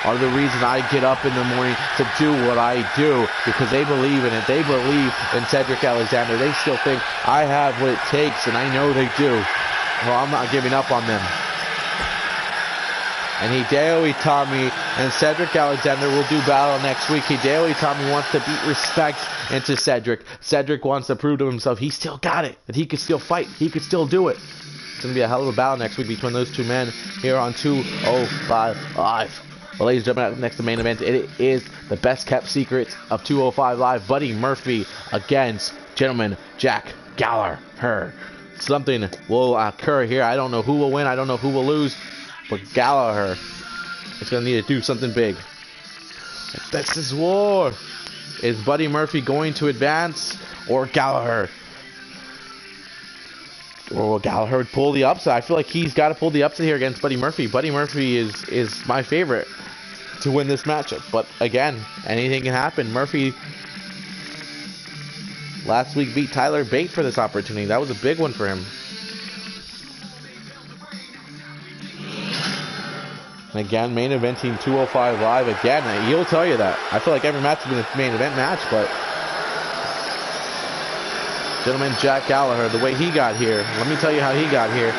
S1: are the reason I get up in the morning to do what I do, because they believe in it. They believe in Cedric Alexander. They still think I have what it takes, and I know they do. Well, I'm not giving up on them. And Hideo Itami and Cedric Alexander will do battle next week. Hideo Itami wants to beat respect into Cedric. Cedric wants to prove to himself he still got it, that he could still fight, he could still do it. It's going to be a hell of a battle next week between those two men here on 205 Live. Well, ladies and gentlemen, next to the main event, it is the best kept secret of 205 Live. Buddy Murphy against gentleman Jack Gallagher. Something will occur here. I don't know who will win. I don't know who will lose. But Gallagher is going to need to do something big. This is war. Is Buddy Murphy going to advance, or Gallagher? Or will Gallagher pull the upset? I feel like he's got to pull the upset here against Buddy Murphy. Buddy Murphy is my favorite to win this matchup. But again, anything can happen. Murphy last week beat Tyler Bate for this opportunity. That was a big one for him. And again, main eventing 205 Live again. He'll tell you that. I feel like every match has been a main event match, but gentleman Jack Gallagher, the way he got here, let me tell you how he got here.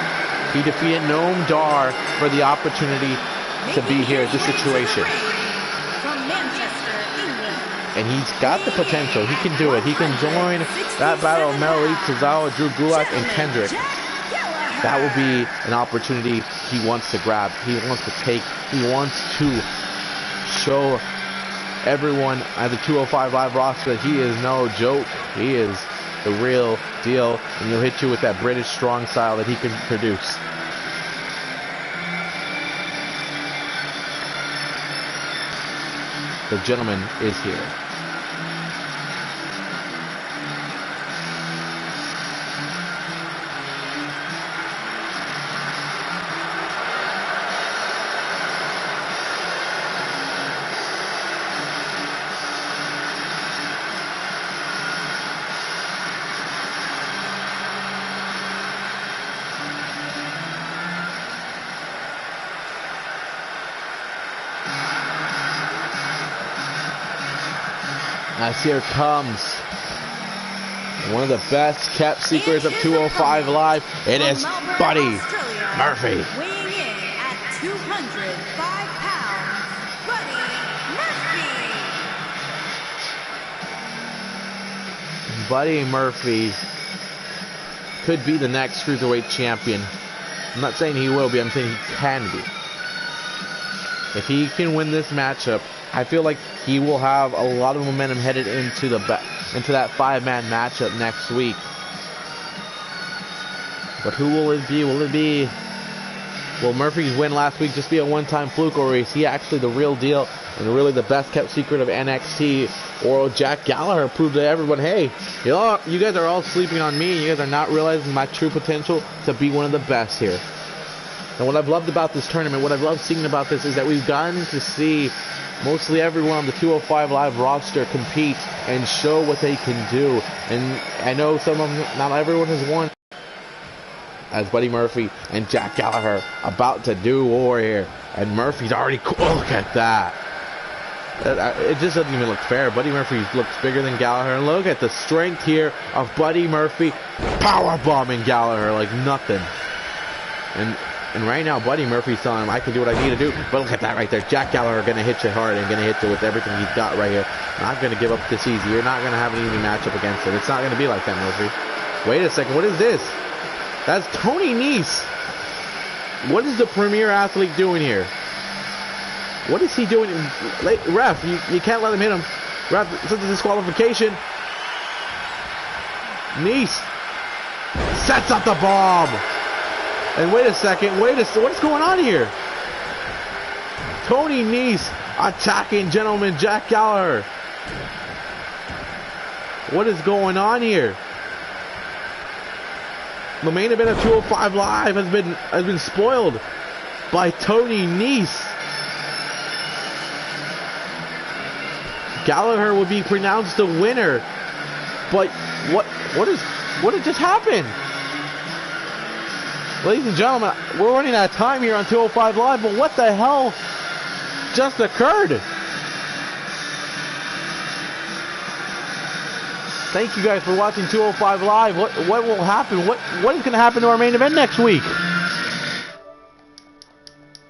S1: He defeated Noam Dar for the opportunity to be here at this situation. And he's got the potential. He can do it. He can join that battle of Metal Elite, Tozawa, Drew Gulak, and Kendrick. That will be an opportunity he wants to grab. He wants to take. He wants to show everyone at the 205 Live roster that he is no joke. He is the real deal. And he'll hit you with that British strong style that he can produce. The gentleman is here. As here comes One of the best kept secrets of 205 Live. It is Buddy Murphy.
S2: Weighing in at 205 pounds, Buddy Murphy.
S1: Buddy Murphy could be the next Cruiserweight champion. I'm not saying he will be, I'm saying he can be. If he can win this matchup, I feel like he will have a lot of momentum headed into that 5-man matchup next week. But who will it be? Will Murphy's win last week just be a one-time fluke, or is he actually the real deal and really the best kept secret of NXT? Or will Jack Gallagher prove to everyone, hey, you guys are all sleeping on me and you guys are not realizing my true potential to be one of the best here. And what I've loved about this tournament, what I've loved seeing about this, is that we've gotten to see mostly everyone on the 205 Live roster compete and show what they can do. And I know not everyone has won. As Buddy Murphy and Jack Gallagher about to do war here. And Murphy's already cool. Look at that. It just doesn't even look fair. Buddy Murphy looks bigger than Gallagher. And look at the strength here of Buddy Murphy powerbombing Gallagher like nothing. And right now, Buddy Murphy's telling him, I can do what I need to do. But look at that right there. Jack Gallagher going to hit you hard and going to hit you with everything he's got right here. Not going to give up this easy. You're not going to have an easy matchup against him. It's not going to be like that, Murphy. Wait a second. What is this? That's Tony Nese. What is the premier athlete doing here? What is he doing? Ref, you can't let him hit him. Ref, it's a disqualification. Nese sets up the bomb. And wait a second, what is going on here? Tony Nese attacking gentleman Jack Gallagher. What is going on here? The main event of 205 Live has been spoiled by Tony Nese. Gallagher would be pronounced the winner. But what had just happened? Ladies and gentlemen, we're running out of time here on 205 Live, but what the hell just occurred? Thank you guys for watching 205 Live. What will happen? What is going to happen to our main event next week?